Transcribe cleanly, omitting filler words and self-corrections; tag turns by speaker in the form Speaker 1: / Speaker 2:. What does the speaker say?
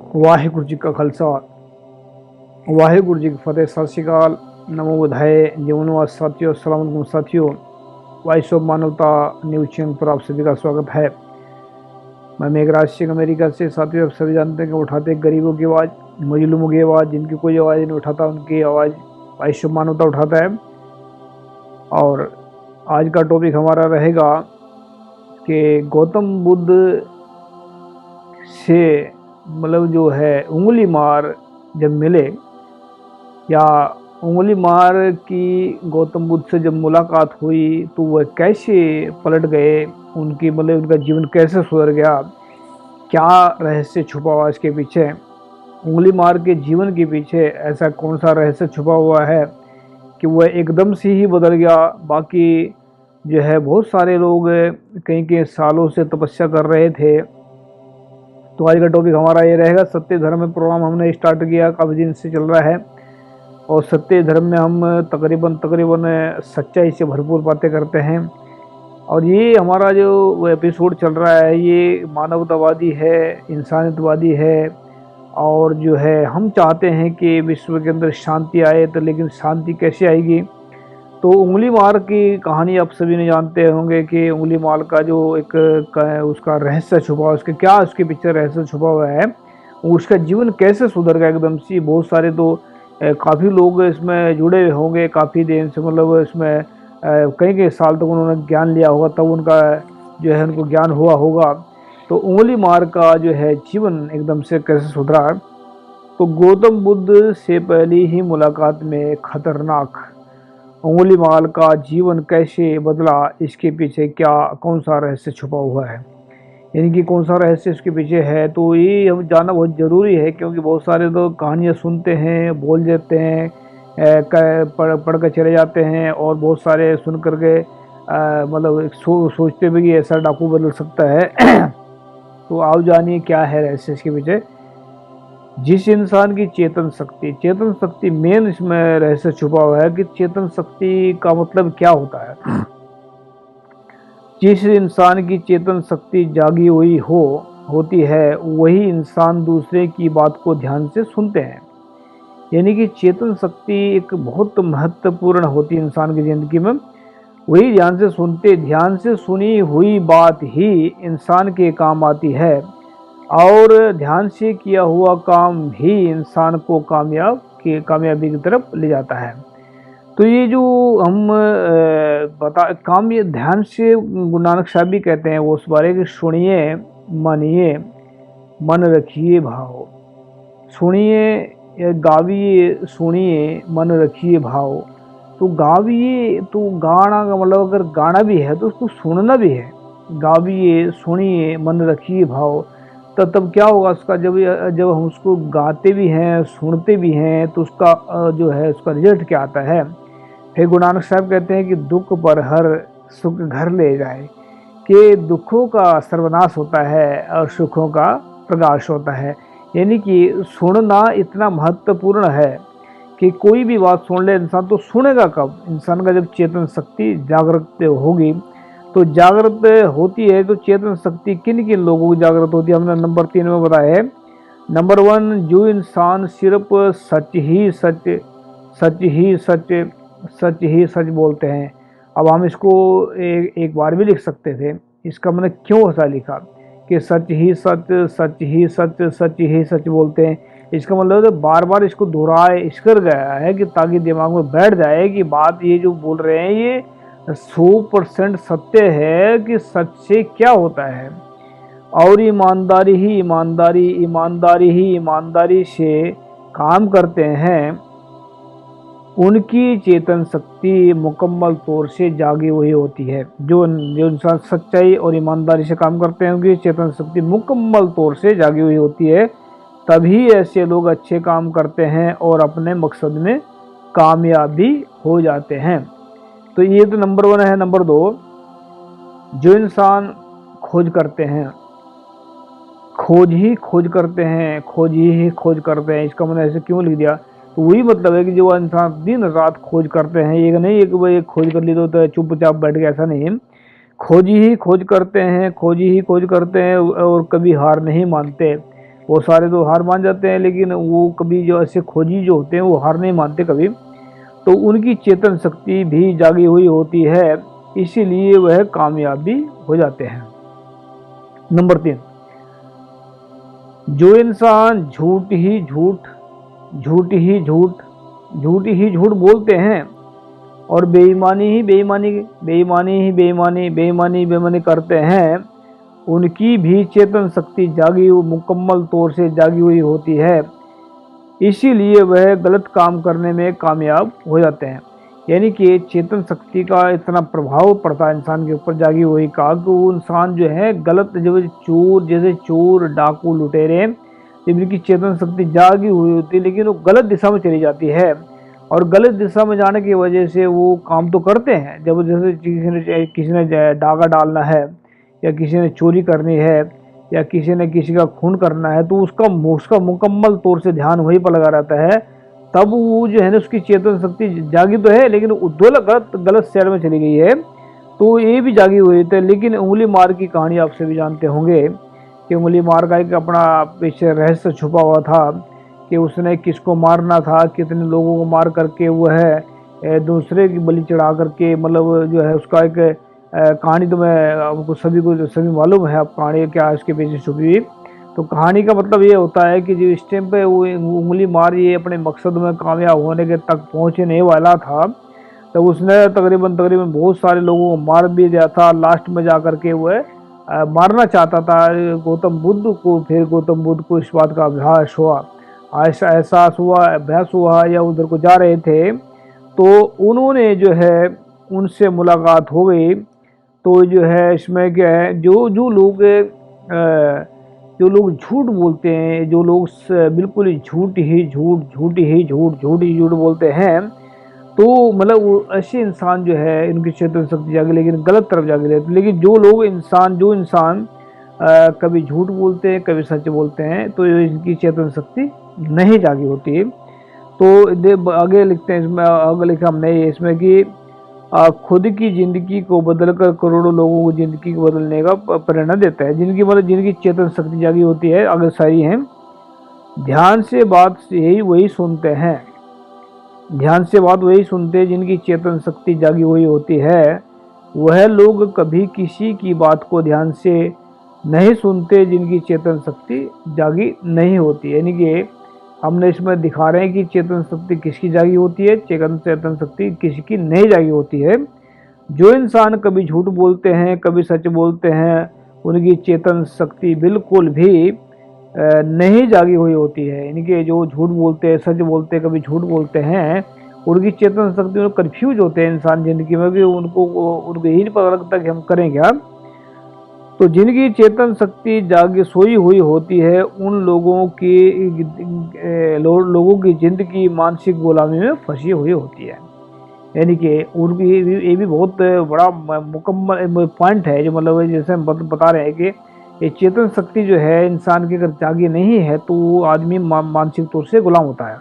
Speaker 1: वाहिगुरु जी का खालसा वाहिगुरु जी की फतेह। सत श्री अकाल, नमो बुधाए, जीवनवाद साथियों, अस्सलाम वालेकुम साथियों। वॉइस ऑफ मानवता न्यूज चैनल पर आप सभी का स्वागत है। मैं मेघराज सिंह अमेरिका से। साथियों, आप सभी जानते हैं कि उठाते गरीबों की आवाज़, मजलूमों की आवाज़, जिनकी कोई आवाज़ नहीं उठाता, उनकी आवाज़ वॉइस ऑफ मानवता उठाता है। और आज का टॉपिक हमारा रहेगा कि गौतम बुद्ध से मतलब जो है उंगली मार जब मिले, या उंगली मार की गौतम बुद्ध से जब मुलाकात हुई तो वह कैसे पलट गए, उनकी मतलब उनका जीवन कैसे सुधर गया, क्या रहस्य छुपा हुआ इसके पीछे, उंगली मार के जीवन के पीछे ऐसा कौन सा रहस्य छुपा हुआ है कि वह एकदम से ही बदल गया। बाकी जो है बहुत सारे लोग कई कई सालों से तपस्या कर रहे थे। तो आज का टॉपिक हमारा ये रहेगा। सत्य धर्म में प्रोग्राम हमने स्टार्ट किया, काफ़ी दिन से चल रहा है, और सत्य धर्म में हम तकरीबन सच्चाई से भरपूर बातें करते हैं। और ये हमारा जो एपिसोड चल रहा है ये मानवतावादी है, इंसानियतवादी है। और जो है हम चाहते हैं कि विश्व के अंदर शांति आए, तो लेकिन शांति कैसे आएगी। तो उंगली मार की कहानी आप सभी ने जानते होंगे कि उंगली मार का जो उसका रहस्य छुपा हुआ, उसके क्या उसके पीछे रहस्य छुपा हुआ है, उसका जीवन कैसे सुधर गया एकदम से। बहुत सारे तो काफ़ी लोग इसमें जुड़े हुए होंगे काफ़ी दिन से, मतलब इसमें कई कई साल तक उन्होंने ज्ञान लिया होगा, तब उनका जो है उनको ज्ञान हुआ होगा। तो उंगली मार का जो है जीवन एकदम से कैसे सुधरा। तो गौतम बुद्ध से पहली ही मुलाकात में खतरनाक उंगली मार का जीवन कैसे बदला, इसके पीछे क्या कौन सा रहस्य छुपा हुआ है, यानी कि कौन सा रहस्य इसके पीछे है। तो ये हम जानना बहुत ज़रूरी है, क्योंकि बहुत सारे लोग कहानियाँ सुनते हैं, बोल देते हैं, पढ़ कर चले जाते हैं, और बहुत सारे सुन करके मतलब सोचते भी कि ऐसा डाकू बदल सकता है। तो आओ जानिए क्या है रहस्य इसके पीछे। जिस इंसान की चेतन शक्ति मेन इसमें रहस्य छुपा हुआ है कि चेतन शक्ति का मतलब क्या होता है। जिस इंसान की चेतन शक्ति जागी हुई होती है वही इंसान दूसरे की बात को ध्यान से सुनते हैं। यानी कि चेतन शक्ति एक बहुत महत्वपूर्ण होती है इंसान की जिंदगी में। वही ध्यान से सुनी हुई बात ही इंसान के काम आती है, और ध्यान से किया हुआ काम भी इंसान को कामयाबी की तरफ ले जाता है। तो ये जो हम काम ये ध्यान से गुरु नानक साहब भी कहते हैं वो उस बारे कि सुनिए मानिए मन रखिए भाव, सुनिए या गाविए, सुनिए मन रखिए भाव। तो गाविए तो गाना का मतलब अगर गाना भी है तो उसको सुनना भी है। गाविए, सुनिए, मन रखिए भाव। तो तब क्या होगा उसका, जब जब हम उसको गाते भी हैं, सुनते भी हैं, तो उसका जो है उसका रिजल्ट क्या आता है। फिर गुरु नानक साहब कहते हैं कि दुख पर हर सुख घर ले जाए, कि दुखों का सर्वनाश होता है और सुखों का प्रकाश होता है। यानी कि सुनना इतना महत्वपूर्ण है कि कोई भी बात सुन ले इंसान, तो सुनेगा कब, इंसान का जब चेतन शक्ति जागृत होगी। तो जागृत होती है तो चेतन शक्ति किन किन लोगों की जागृत होती है, हमने नंबर 3 में बताया है। नंबर 1, जो इंसान सिर्फ सच ही सच, सच ही सच, सच ही सच बोलते हैं। अब हम इसको एक बार भी लिख सकते थे। इसका मैंने क्यों ऐसा लिखा कि सच ही सच, सच ही सच, सच ही सच बोलते हैं। इसका मतलब है बार बार इसको दोहराए इस कर गया है कि ताकि दिमाग में बैठ जाए कि बात ये जो बोल रहे हैं ये 100% सत्य है, कि सच से क्या होता है। और ईमानदारी ही ईमानदारी, ईमानदारी ही ईमानदारी से काम करते हैं, उनकी चेतन शक्ति मुकम्मल तौर से जागी हुई होती है। जो इंसान सच्चाई और ईमानदारी से काम करते हैं उनकी चेतन शक्ति मुकम्मल तौर से जागी हुई होती है। तभी ऐसे लोग अच्छे काम करते हैं और अपने मकसद में कामयाबी हो जाते हैं। तो ये तो नंबर 1 है। नंबर 2, जो इंसान खोज करते हैं, खोज ही खोज करते हैं, खोज ही खोज करते हैं। इसका मैंने ऐसे क्यों लिख दिया, तो वही मतलब है कि जो इंसान दिन रात खोज करते हैं, ये नहीं एक बार खोज कर ली तो चुपचाप बैठ गया, ऐसा नहीं है। खोज ही खोज करते हैं, खोज ही खोज करते हैं और कभी हार नहीं मानते। वो सारे तो हार मान जाते हैं, लेकिन वो कभी जो ऐसे खोजी जो होते हैं वो हार नहीं मानते कभी। तो उनकी चेतन शक्ति भी जागी हुई होती है, इसीलिए वह कामयाब भी हो जाते हैं। नंबर 3, जो इंसान झूठ ही झूठ झूठ ही झूठ झूठ ही झूठ बोलते हैं और बेईमानी ही बेईमानी बेईमानी ही बेईमानी बेईमानी बेईमानी करते हैं, उनकी भी चेतन शक्ति जागी मुकम्मल तौर से जागी हुई होती है, इसीलिए वह गलत काम करने में कामयाब हो जाते हैं। यानी कि चेतन शक्ति का इतना प्रभाव पड़ता है इंसान के ऊपर जागी हुई का, कि वो इंसान जो है गलत, जब चोर जैसे चोर डाकू लुटेरे, जब इनकी चेतन शक्ति जागी हुई होती है लेकिन वो गलत दिशा में चली जाती है, और गलत दिशा में जाने की वजह से वो काम तो करते हैं। जब जैसे किसी ने डाका डालना है, या किसी ने चोरी करनी है, या किसी ने किसी का खून करना है, तो उसका मुकम्मल तौर से ध्यान वहीं पर लगा रहता है। तब वो जो है ना, उसकी चेतन शक्ति जागी तो है लेकिन उद्दोल गलत शहर में चली गई है, तो ये भी जागी हुई थी। लेकिन उंगली मार की कहानी आप सभी जानते होंगे कि उंगली मार का एक अपना पीछे रहस्य छुपा हुआ था, कि उसने किसको मारना था, कितने लोगों को मार करके वो है दूसरे की बलि चढ़ा करके, मतलब जो है उसका एक कहानी तो मैं आपको सभी मालूम है। अब कहानी क्या है उसके पीछे छुपी हुई, तो कहानी का मतलब ये होता है कि जो इस टाइम पे वो उंगली मार ये अपने मकसद में कामयाब होने के तक पहुंचने वाला था, तो उसने तकरीबन बहुत सारे लोगों को मार भी दिया था। लास्ट में जा करके वो मारना चाहता था गौतम बुद्ध को। फिर गौतम बुद्ध को इस बात का अभ्यास हुआ, ऐसा एहसास हुआ, अभ्यास हुआ, या उधर को जा रहे थे तो उन्होंने जो है उनसे मुलाकात हो गई। तो जो है इसमें क्या है, जो लोग झूठ बोलते हैं, जो लोग बिल्कुल ही झूठ ही झूठ बोलते हैं, तो मतलब वो ऐसे इंसान जो है इनकी चेतन शक्ति जागे लेकिन गलत तरफ जागे रहती। लेकिन जो इंसान कभी झूठ बोलते हैं कभी सच बोलते हैं, तो इनकी चेतन शक्ति नहीं जागी होती। तो आगे लिखते हैं, इसमें आगे लिखा हमने इसमें कि खुद की जिंदगी को बदलकर करोड़ों लोगों को जिंदगी को बदलने का प्रेरणा देता है। जिनकी चेतन शक्ति जागी होती है, आगे सही है, ध्यान से बात वही सुनते हैं, ध्यान से बात वही सुनते हैं जिनकी चेतन शक्ति जागी हुई होती है। वह लोग कभी किसी की बात को ध्यान से नहीं सुनते जिनकी चेतन शक्ति जागी नहीं होती। यानी कि हमने इसमें दिखा रहे हैं कि चेतन शक्ति किसकी जागी होती है, चेतन शक्ति किसकी नहीं जागी होती है। जो इंसान कभी झूठ बोलते हैं कभी सच बोलते हैं, उनकी चेतन शक्ति बिल्कुल भी नहीं जागी हुई होती है। यानी कि जो झूठ बोलते हैं, सच बोलते हैं, कभी झूठ बोलते हैं, उनकी चेतन शक्ति में कन्फ्यूज होते हैं इंसान जिंदगी में, कि उनको यही नहीं पता लगता कि हम करें क्या। तो जिनकी चेतन शक्ति जागी सोई हुई होती है, उन लोगों की जिंदगी मानसिक गुलामी में फंसी हुई होती है। यानी कि उनकी ये भी बहुत बड़ा मुकम्मल पॉइंट है, जो मतलब जैसे हम बता रहे हैं कि ये चेतन शक्ति जो है इंसान की अगर जागी नहीं है तो वो आदमी मानसिक तौर से गुलाम होता है।